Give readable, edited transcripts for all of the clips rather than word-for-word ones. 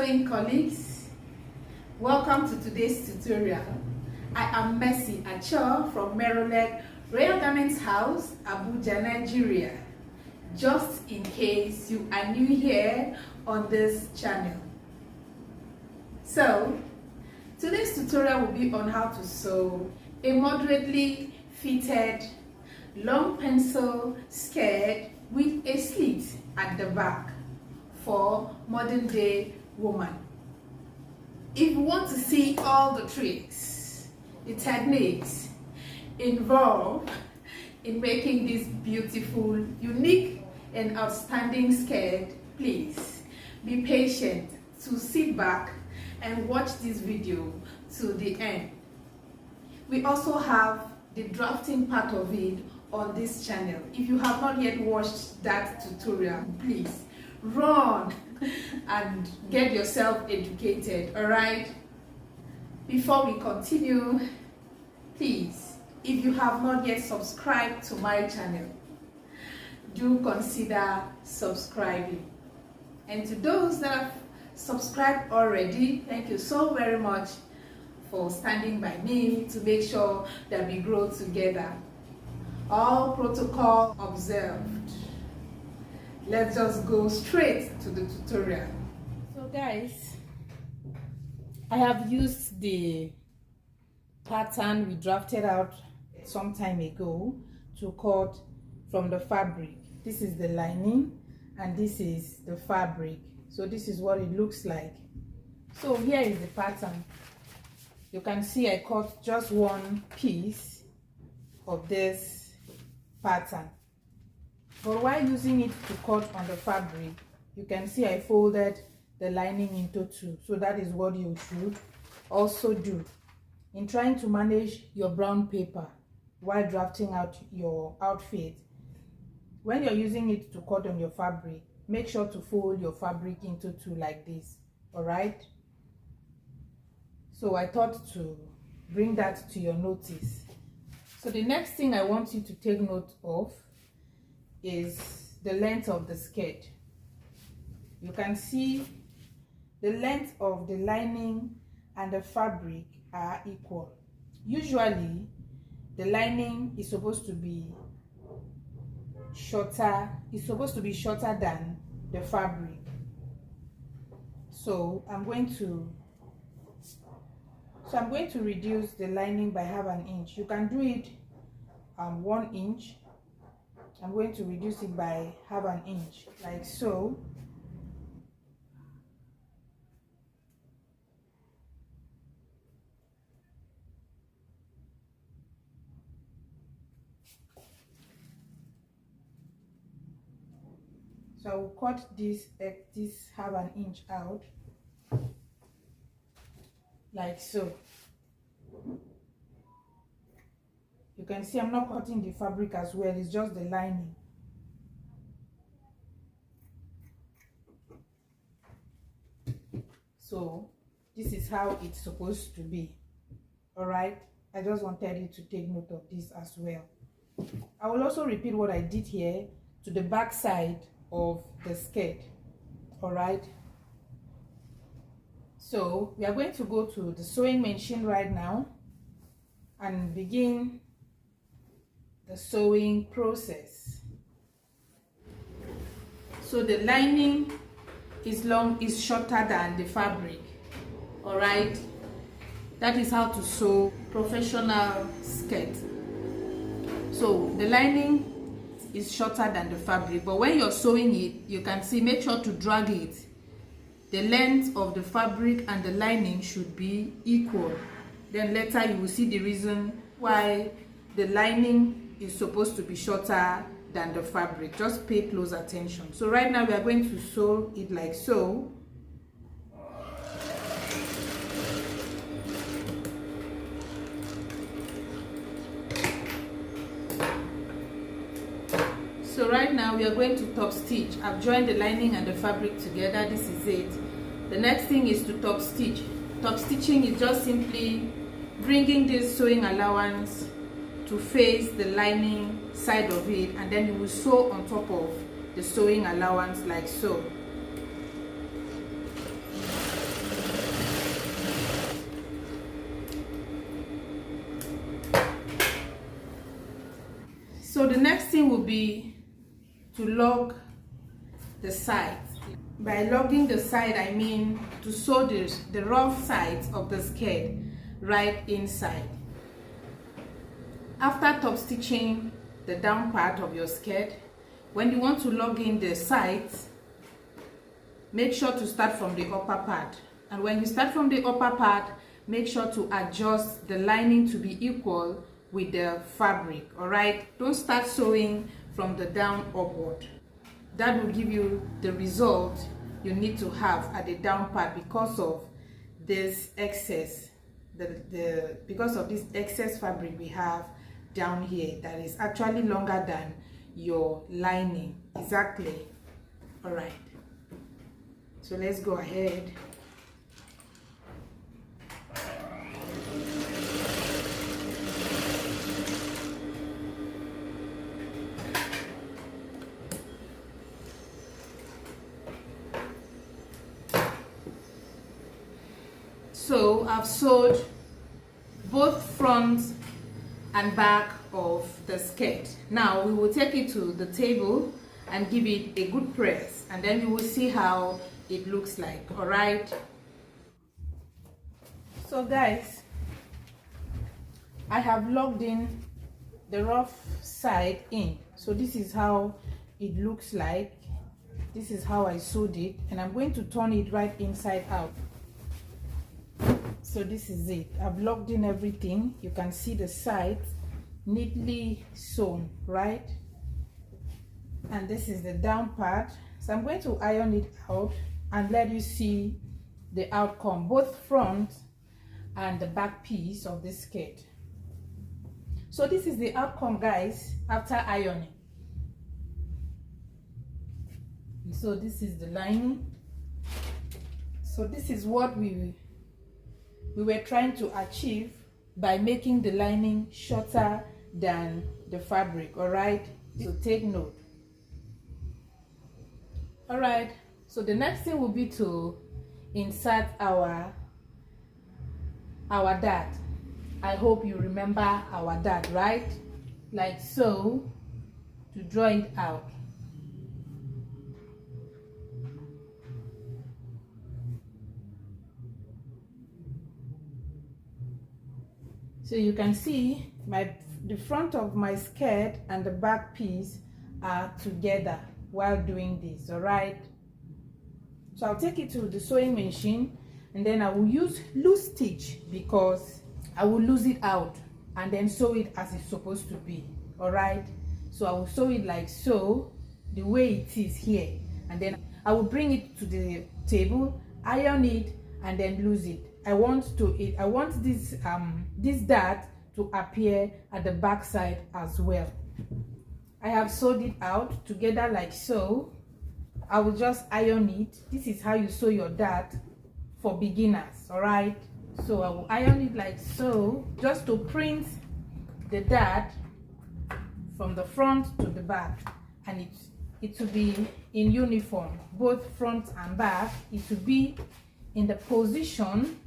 sewing colleagues, welcome to today's tutorial. I am Mercy Acho from Maryland Royal Garments House, Abuja, Nigeria. Just in case you are new here on this channel. So, today's tutorial will be on how to sew a moderately fitted long pencil skirt with a slit at the back for modern day woman. If you want to see all the tricks, the techniques involved in making this beautiful, unique and outstanding skirt, please be patient to sit back and watch this video to the end. We also have the drafting part of it on this channel. If you have not yet watched that tutorial, please run and get yourself educated. All right, before we continue, please, if you have not yet subscribed to my channel, do consider subscribing. And to those that have subscribed already, thank you so very much for standing by me to make sure that we grow together. All protocol observed. Let's just go straight to the tutorial. So guys, I have used the pattern we drafted out some time ago to cut from the fabric. This is the lining and this is the fabric. So this is what it looks like. So here is the pattern. You can see I cut just one piece of this pattern. But while using it to cut on the fabric, you can see I folded the lining into two. So that is what you should also do in trying to manage your brown paper while drafting out your outfit. When you're using it to cut on your fabric, make sure to fold your fabric into two like this. All right? So I thought to bring that to your notice. So the next thing I want you to take note of is the length of the skirt. You can see the length of the lining and the fabric are equal. Usually the lining is supposed to be shorter, than the fabric. So I'm going to reduce the lining by half an inch. You can do it 1 inch. I'm going to reduce it by half an inch, like so. So I will cut this half an inch out, like so. You can see I'm not cutting the fabric as well, it's just the lining. So this is how it's supposed to be. All right, I just wanted you to take note of this as well. I will also repeat what I did here to the back side of the skirt. All right, so we are going to go to the sewing machine right now and begin the sewing process. So the lining is shorter than the fabric. All right, that is how to sew professional skirt. So the lining is shorter than the fabric, but when you're sewing it, you can see, make sure to drag it. The length of the fabric and the lining should be equal. Then later you will see the reason why the lining is supposed to be shorter than the fabric. Just pay close attention. So right now we are going to sew it like so. So right now we are going to top stitch. I've joined the lining and the fabric together. This is it. The next thing is to top stitch. Top stitching is just simply bringing this sewing allowance to face the lining side of it, and then you will sew on top of the sewing allowance like so. So the next thing will be to log the side. By logging the side, I mean to sew the rough sides of the skirt right inside. After top stitching the down part of your skirt, when you want to log in the sides, make sure to start from the upper part. And when you start from the upper part, make sure to adjust the lining to be equal with the fabric. All right, don't start sewing from the down upward. That will give you the result you need to have at the down part because of this excess, because of this excess fabric we have down here that is actually longer than your lining. Exactly. All right, so let's go ahead. So I've sewed both front and back of the skirt. Now we will take it to the table and give it a good press, and then you will see how it looks like. All right, so guys, I have logged in the rough side in. So this is how it looks like. This is how I sewed it, and I'm going to turn it right inside out. So this is it. I've logged in everything. You can see the sides neatly sewn, right? And this is the down part. So I'm going to iron it out and let you see the outcome, both front and the back piece of this skirt. So this is the outcome, guys, after ironing. So this is the lining. So this is what we were trying to achieve by making the lining shorter than the fabric. All right, so take note. All right, so the next thing will be to insert our dart. I hope you remember our dart, right? Like so, to draw it out. So you can see the front of my skirt and the back piece are together while doing this. All right, so I'll take it to the sewing machine, and then I will use loose stitch because I will lose it out and then sew it as it's supposed to be. All right, so I will sew it like so, the way it is here, and then I will bring it to the table, iron it, and then lose it. I want this this dart to appear at the back side as well. I have sewed it out together like so. I will just iron it. This is how you sew your dart for beginners. All right, so I will iron it like so, just to print the dart from the front to the back, and it will be in uniform, both front and back. It will be in the position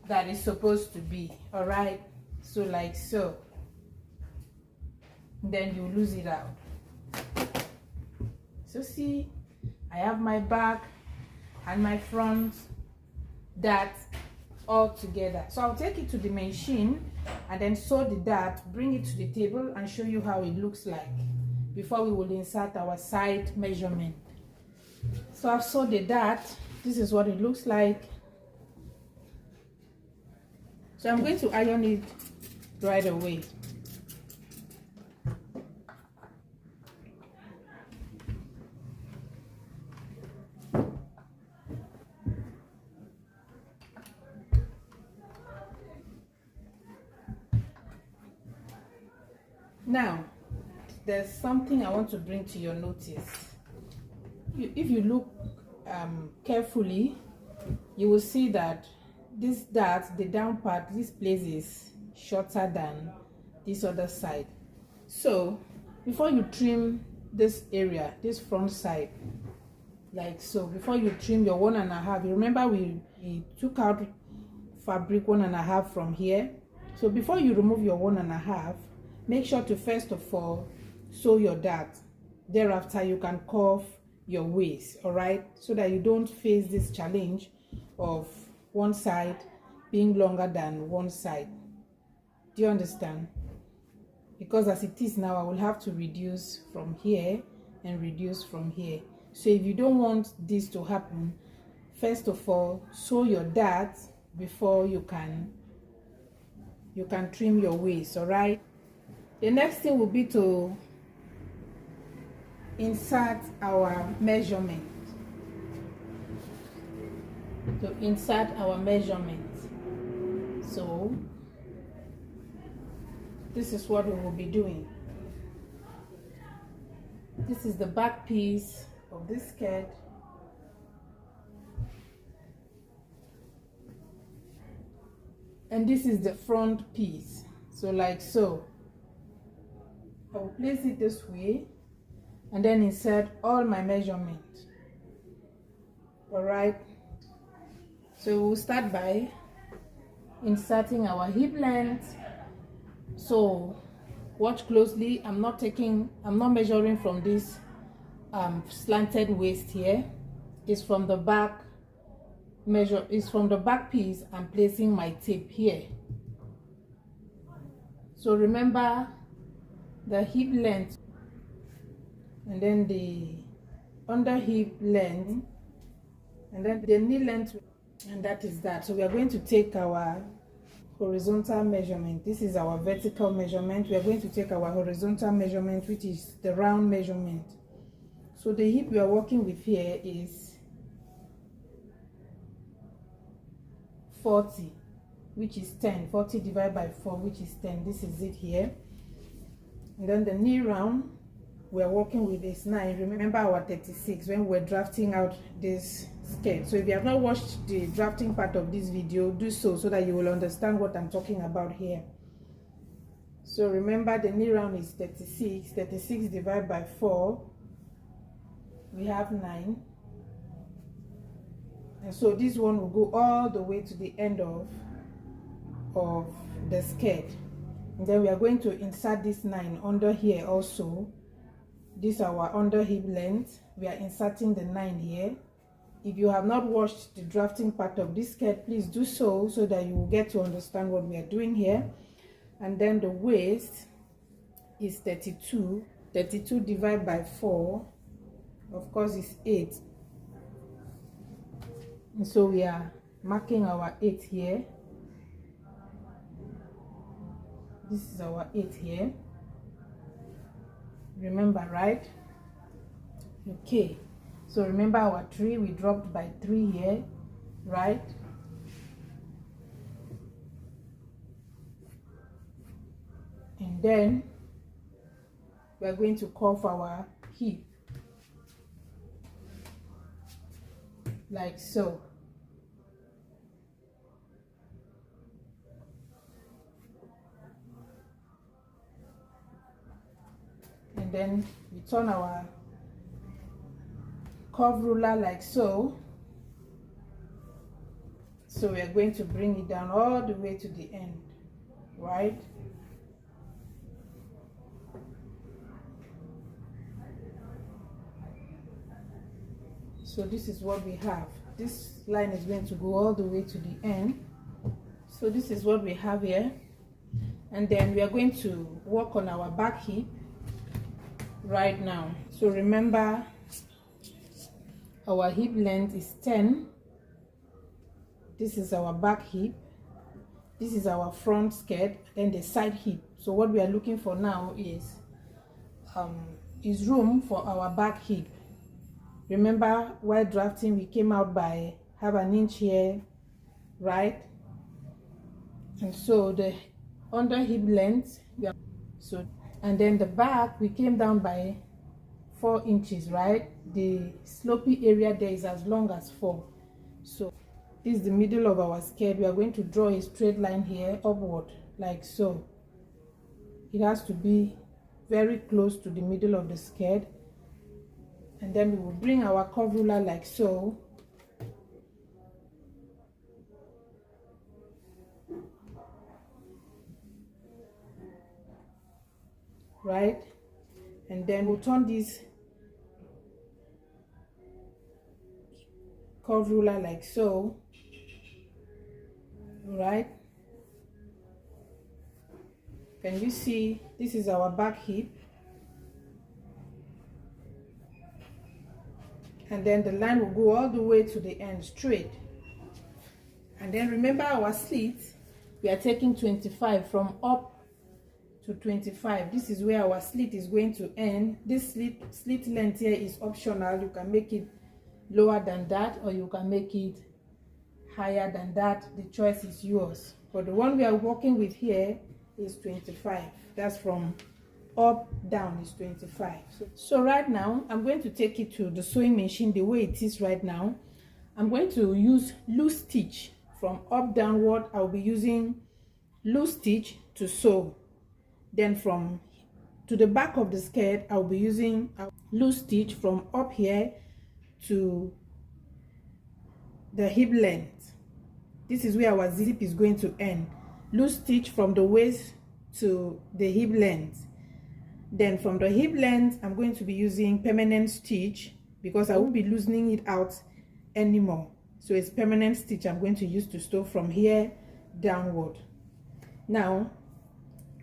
that is supposed to be. All right, so like so, then you lose it out. So see, I have my back and my front dart all together. So I'll take it to the machine and then sew the dart, bring it to the table, and show you how it looks like before we will insert our side measurement. So I've sewed the dart. This is what it looks like. So I'm going to iron it right away. Now, there's something I want to bring to your notice. If you look carefully, you will see that this dart, the down part, this place is shorter than this other side. So before you trim this area, this front side, like so, before you trim your 1.5, you remember we took out fabric 1.5 from here. So before you remove your 1.5, make sure to first of all sew your dart. Thereafter you can curve your waist, all right, so that you don't face this challenge of one side being longer than one side. Do you understand? Because as it is now, I will have to reduce from here and reduce from here. So if you don't want this to happen, first of all, sew your dart before you can trim your waist, all right? The next thing will be to insert our measurement. So this is what we will be doing. This is the back piece of this skirt, and this is the front piece. So like so, I will place it this way and then insert all my measurement. All right, so we'll start by inserting our hip length. So watch closely. I'm not measuring from this slanted waist here. It's from the back from the back piece. I'm placing my tape here. So remember the hip length and then the under hip length and then the knee length, and that is that. So we are going to take our horizontal measurement. This is our vertical measurement. We are going to take our horizontal measurement, which is the round measurement. So the hip we are working with here is 40, which is 10. 40 divided by 4, which is 10. This is it here. And then the knee round we are working with is 9. Remember our 36 when we're drafting out this skirt. So if you have not watched the drafting part of this video, do so that you will understand what I'm talking about here. So remember the knee round is 36. 36 divided by 4, we have 9. And so this one will go all the way to the end of the skirt. And then we are going to insert this 9 under here also. This is our under hip length. We are inserting the 9 here. If you have not watched the drafting part of this skirt, please do so that you will get to understand what we are doing here. And then the waist is 32. 32 divided by 4, of course, is 8. And so we are marking our 8 here. This is our 8 here. Remember, right? Okay. So remember our 3, we dropped by 3 here, right? And then we are going to curve our hip like so. And then we turn our curve ruler like so. So we are going to bring it down all the way to the end, right? So this is what we have. This line is going to go all the way to the end. So this is what we have here. And then we are going to work on our back hip right now. So remember our hip length is 10. This is our back hip. This is our front skirt and the side hip. So what we are looking for now is room for our back hip. Remember, while drafting, we came out by half an inch here, right? And so the under hip length, and then the back, we came down by 4 inches, right? The slopey area there is as long as 4. So this is the middle of our skirt. We are going to draw a straight line here upward, like so. It has to be very close to the middle of the skirt. And then we will bring our curve ruler like so. Right? and then we'll turn this curve ruler like so. All right, can you see this is our back hip, and then the line will go all the way to the end straight. And then remember our slit, we are taking 25 from up to 25. This is where our slit is going to end. This slit length here is optional. You can make it lower than that, or you can make it higher than that. The choice is yours, but the one we are working with here is 25. That's from up down is 25. So right now I'm going to take it to the sewing machine the way it is right now. I'm going to use loose stitch. From up downward, I'll be using loose stitch to sew. Then from to the back of the skirt, I'll be using a loose stitch from up here to the hip length. This is where our zip is going to end. Loose stitch from the waist to the hip length. Then from the hip length, I'm going to be using permanent stitch because I won't be loosening it out anymore. So it's permanent stitch I'm going to use to sew from here downward. Now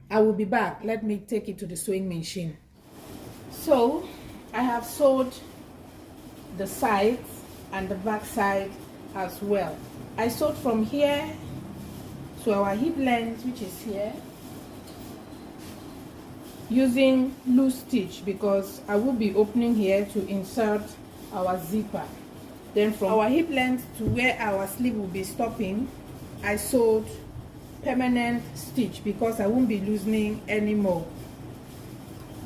I will be back. Let me take it to the sewing machine. So I have sewed the sides and the back side as well. I sewed from here to our hip length, which is here, using loose stitch because I will be opening here to insert our zipper. Then from our hip length to where our sleeve will be stopping, I sewed permanent stitch because I won't be loosening anymore.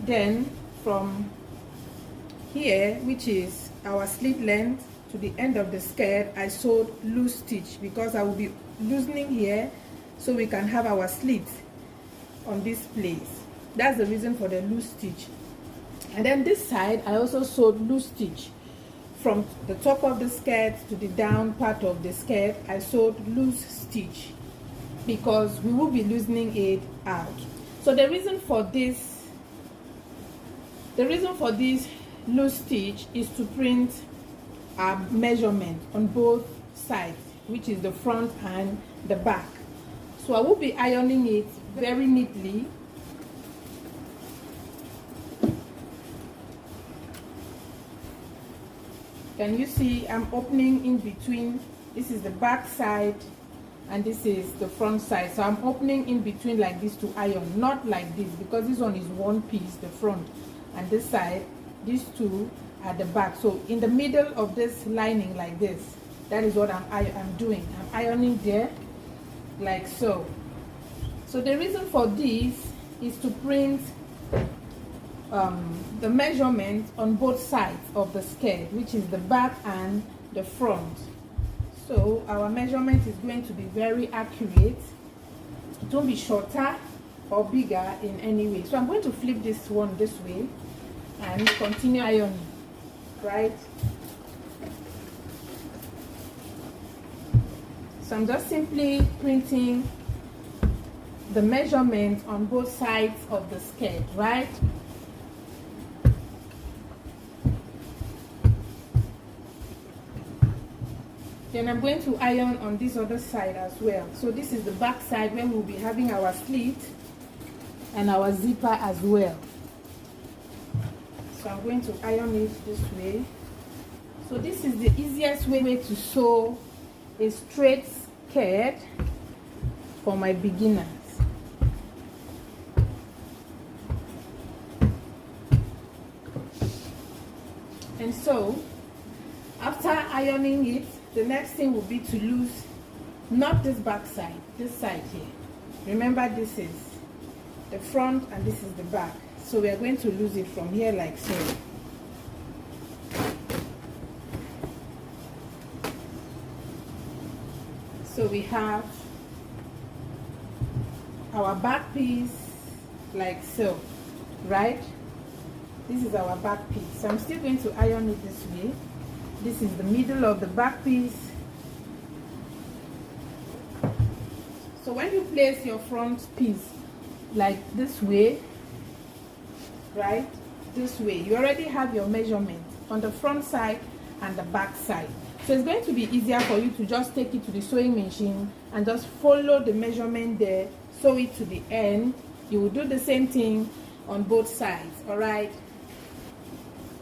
Then from here, which is our sleeve length, to the end of the skirt, I sewed loose stitch because I will be loosening here so we can have our slit on this place. That's the reason for the loose stitch. And then this side, I also sewed loose stitch. From the top of the skirt to the down part of the skirt, I sewed loose stitch because we will be loosening it out. So the reason for this loose stitch is to print our measurement on both sides, which is the front and the back. So I will be ironing it very neatly. Can you see I'm opening in between? This is the back side and this is the front side. So I'm opening in between like this to iron, not like this, because this one is one piece, the front, and this side, these two at the back. So in the middle of this lining like this, that is what I'm doing. I'm ironing there like so. So the reason for this is to print the measurement on both sides of the skirt, which is the back and the front. So our measurement is going to be very accurate. It won't be shorter or bigger in any way. So I'm going to flip this one this way and continue ironing, right? So I'm just simply printing the measurement on both sides of the skirt, right? Then I'm going to iron on this other side as well. So this is the back side where we'll be having our slit and our zipper as well. So I'm going to iron it this way. So this is the easiest way to sew a straight skirt for my beginners. And so after ironing it, the next thing will be to loose not this back side, this side here. Remember, this is the front and this is the back. So we are going to loose it from here like so. So we have our back piece like so, right? This is our back piece. So I'm still going to iron it this way. This is the middle of the back piece. So when you place your front piece like this way, right, this way, you already have your measurement on the front side and the back side. So it's going to be easier for you to just take it to the sewing machine and just follow the measurement there, sew it to the end. You will do the same thing on both sides, all right?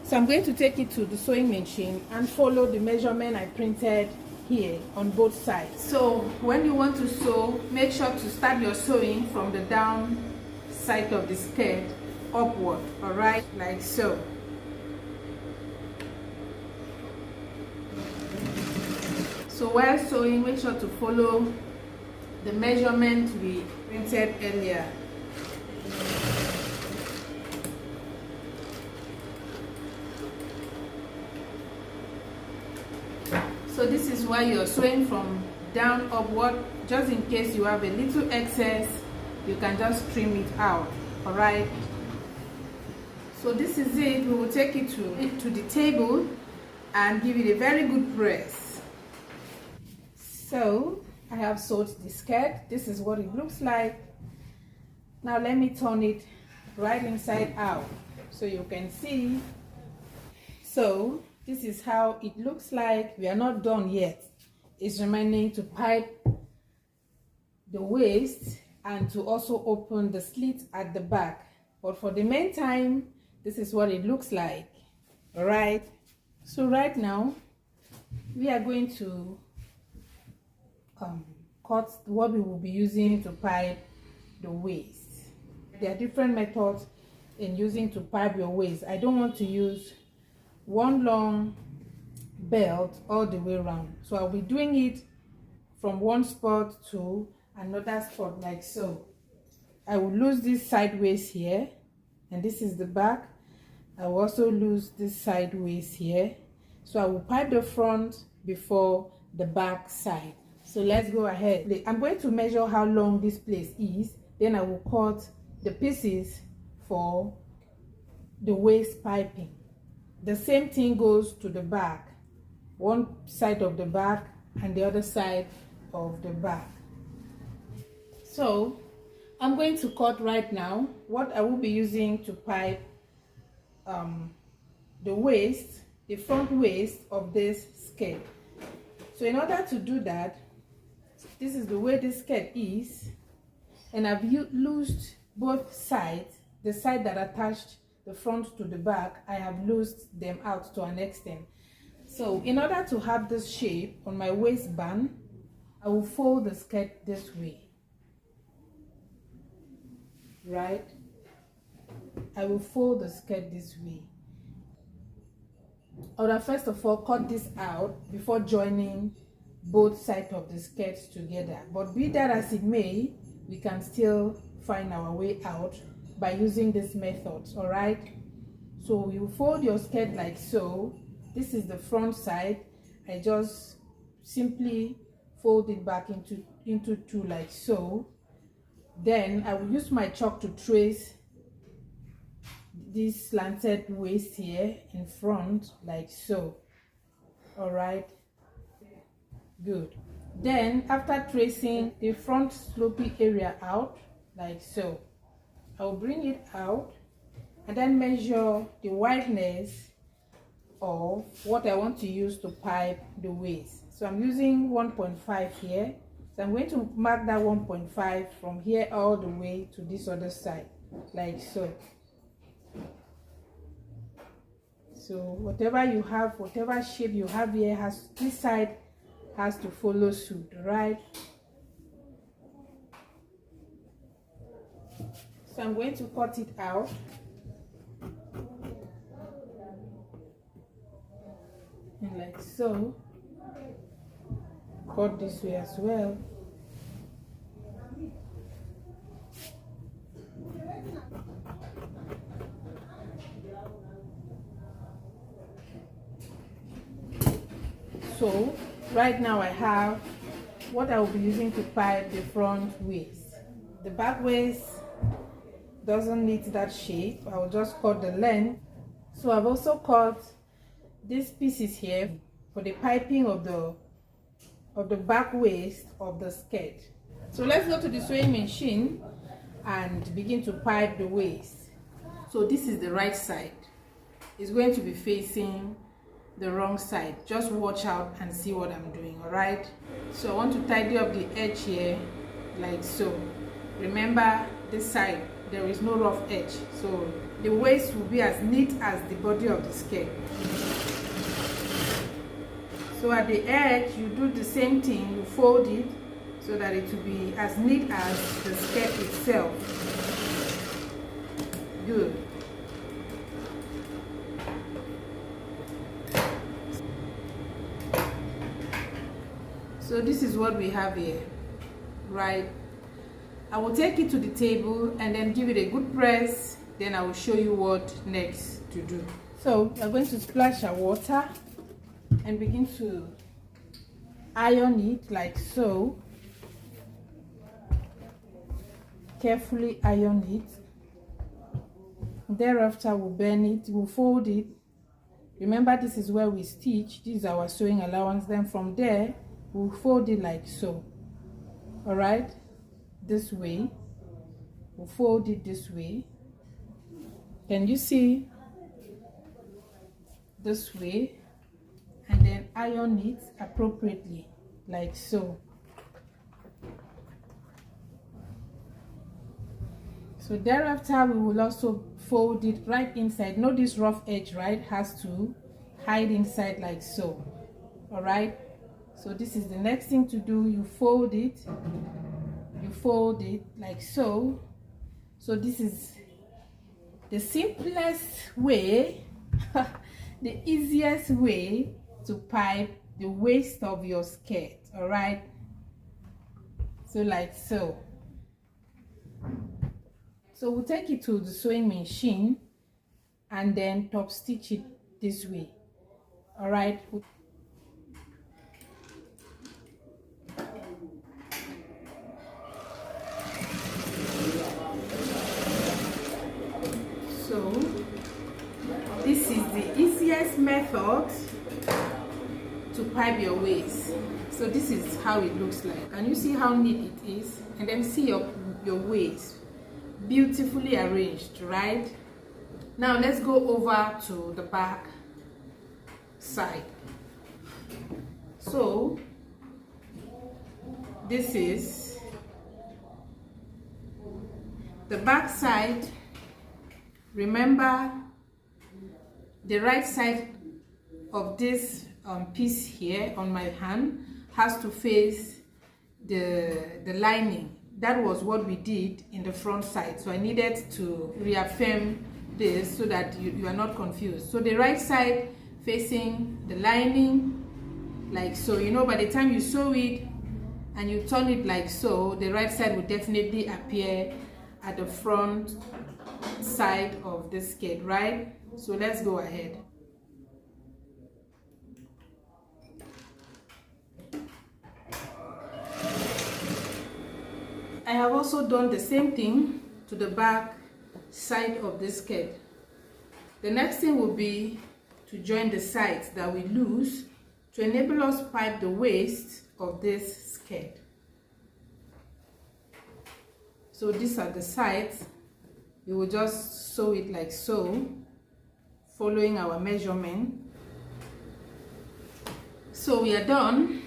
So I'm going to take it to the sewing machine and follow the measurement I printed here on both sides. So when you want to sew, make sure to start your sewing from the down side of the skirt upward, all right, like so. So while sewing, make sure to follow the measurement we printed earlier. So this is why you're sewing from down upward. Just in case you have a little excess, you can just trim it out, all right? So this is it. We will take it to the table and give it a very good press. So I have sewed the skirt. This is what it looks like. Now let me turn it right inside out so you can see. So this is how it looks like. We are not done yet. It's remaining to pipe the waist and to also open the slit at the back. But for the meantime, this is what it looks like. All right. So right now, we are going to cut what we will be using to pipe the waist. There are different methods in using to pipe your waist. I don't want to use one long belt all the way around, so I'll be doing it from one spot to another spot like so. I will lose this sideways here, and this is the back. I will also lose this sideways here, so I will pipe the front before the back side. So let's go ahead. I'm going to measure how long this place is, then I will cut the pieces for the waist piping. The same thing goes to the back, one side of the back and the other side of the back. So I'm going to cut right now what I will be using to pipe the waist, the front waist of this skirt. So in order to do that, this is the way this skirt is, and I've loosed both sides. The side that attached the front to the back, I have loosed them out to an extent. So in order to have this shape on my waistband, I will fold the skirt this way, right? I will fold the skirt this way. I would have first of all cut this out before joining both sides of the skirts together, but be that as it may, we can still find our way out by using this method, all right? So you fold your skirt like so. This is the front side. I just simply fold it back into two like so. Then I will use my chalk to trace this slanted waist here in front like so, all right? Good. Then after tracing the front slopey area out like so, I will bring it out and then measure the wideness of what I want to use to pipe the waist. So I'm using 1.5 here. So I'm going to mark that 1.5 from here all the way to this other side, like so. So whatever you have, whatever shape you have here, this side has to follow suit, right? So I'm going to cut it out. And like so. Cut this way as well. So right now I have what I will be using to pipe the front waist. The back waist doesn't need that shape. I will just cut the length. So I've also cut these pieces here for the piping of the back waist of the skirt. So let's go to the sewing machine and begin to pipe the waist. So this is the right side. It's going to be facing the wrong side. Just watch out and see what I'm doing. All right, so I want to tidy up the edge here like so. Remember, this side there is no rough edge, so the waist will be as neat as the body of the skirt. So at the edge you do the same thing, you fold it so that it will be as neat as the skirt itself. Good. So this is what we have here, right? I will take it to the table and then give it a good press. Then I will show you what next to do. So we are going to splash our water and begin to iron it like so. Carefully iron it. Thereafter we'll bend it, we'll fold it. Remember, this is where we stitch. This is our sewing allowance. Then from there we'll fold it like so. All right, this way. We'll fold it this way. Can you see? This way. And then iron it appropriately like so. So thereafter we will also fold it right inside. Note this rough edge, right, has to hide inside like so. All right, so this is the next thing to do. You fold it like so. So this is the simplest way the easiest way to pipe the waist of your skirt. All right, so like so. So we'll take it to the sewing machine and then top stitch it this way. All right. So this is the easiest method to pipe your waist. So this is how it looks like. Can you see how neat it is? And then see your waist. Beautifully arranged, right? Now let's go over to the back side. So this is the back side. Remember, the right side of this piece here on my hand has to face the lining. That was what we did in the front side, so I needed to reaffirm this so that you are not confused. So the right side facing the lining like so. You know, by the time you sew it and you turn it like so, the right side will definitely appear at the front side of the skirt, right? So let's go ahead. I have also done the same thing to the back side of the skirt. The next thing will be to join the sides that we lose to enable us to pipe the waist of this skirt. So these are the sides. We will just sew it like so, following our measurement. So we are done.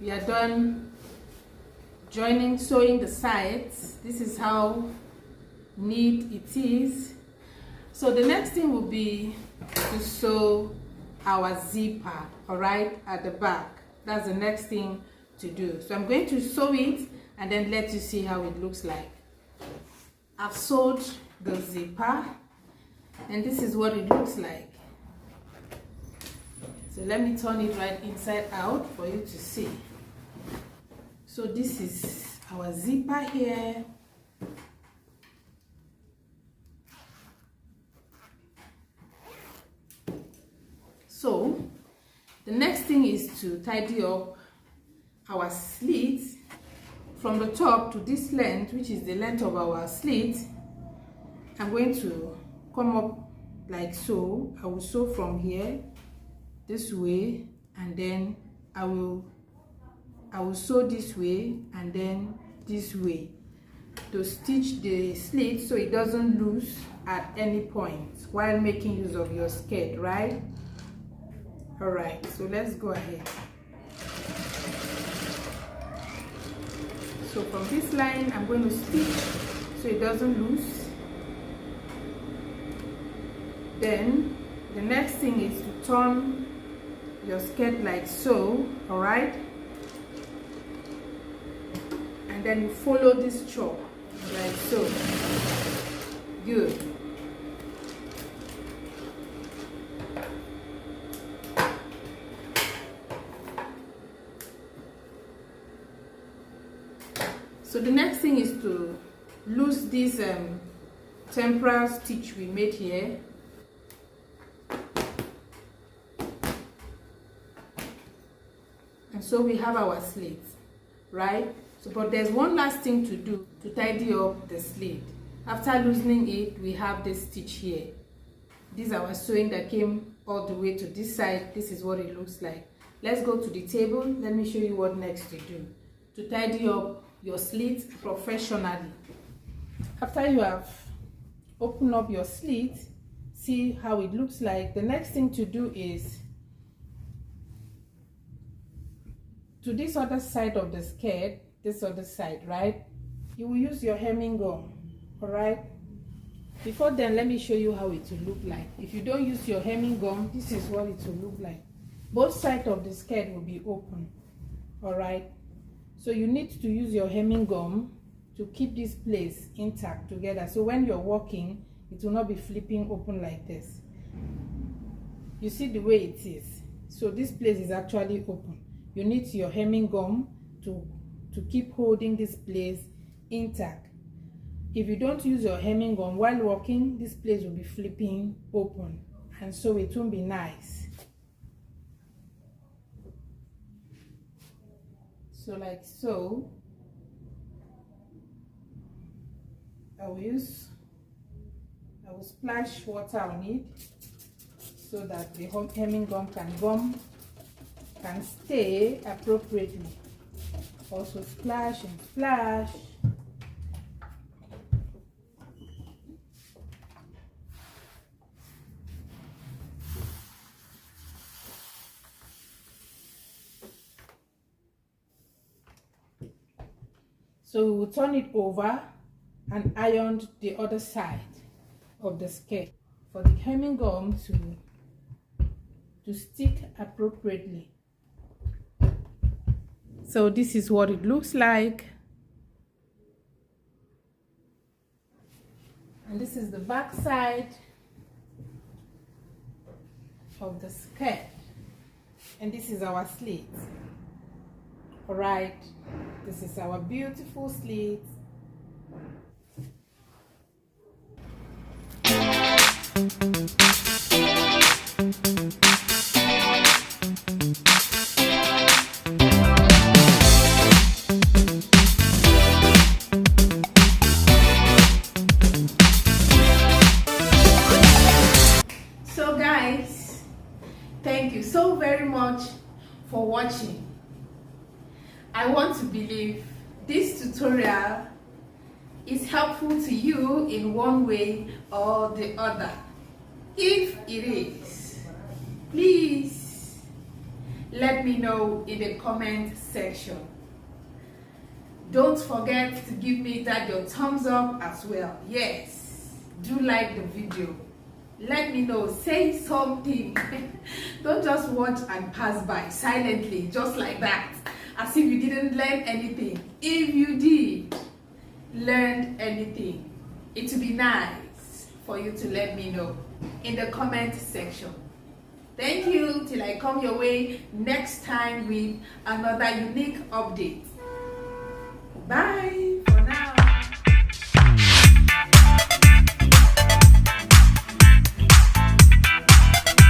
We are done sewing the sides. This is how neat it is. So the next thing will be to sew our zipper, all right, at the back. That's the next thing to do. So I'm going to sew it and then let you see how it looks like. I've sewed the zipper and this is what it looks like. So let me turn it right inside out for you to see. So this is our zipper here. So the next thing is to tidy up our slit from the top to this length, which is the length of our slit. I'm going to come up like so. I will sew from here this way, and then I will sew this way and then this way. to stitch the slit so it doesn't loose at any point while making use of your skirt, right? All right, so let's go ahead. So from this line, I'm going to stitch so it doesn't loose. Then the next thing is to turn your skirt like so, all right? And then you follow this chalk like so. Good. So the next thing is to loose this temporal stitch we made here. And so we have our slit, right? So but there's one last thing to do to tidy up the slit. After loosening it, we have this stitch here. This is our sewing that came all the way to this side. This is what it looks like. Let's go to the table. Let me show you what next to do to tidy up your slit professionally. After you have opened up your slit, see how it looks like. The next thing to do is to this other side of the skirt, this other side, right? You will use your hemming gum, all right? Before then, let me show you how it will look like. If you don't use your hemming gum, this is what it will look like. Both sides of the skirt will be open, all right? So you need to use your hemming gum to keep this place intact together. So when you're walking, it will not be flipping open like this. You see the way it is. So this place is actually open. You need your hemming gum to keep holding this place intact. If you don't use your hemming gum while walking, this place will be flipping open, and so it won't be nice. So like so, I will splash water on it so that the hemming gum can stay appropriately. Also splash and splash. So we will turn it over and iron the other side of the skirt for the hemming gum to stick appropriately. So this is what it looks like. And this is the back side of the skirt. And this is our slit. All right, this is our beautiful slit. So guys, thank you so very much for watching. I want to believe this tutorial is helpful to you in one way or the other. If it is, please let me know in the comment section. Don't forget to give me your thumbs up as well. Yes, do like the video. Let me know, say something. Don't just watch and pass by silently, just like that, as if you didn't learn anything. If you did learn anything, it would be nice for you to let me know in the comment section. Thank you till I come your way next time with another unique update. Bye.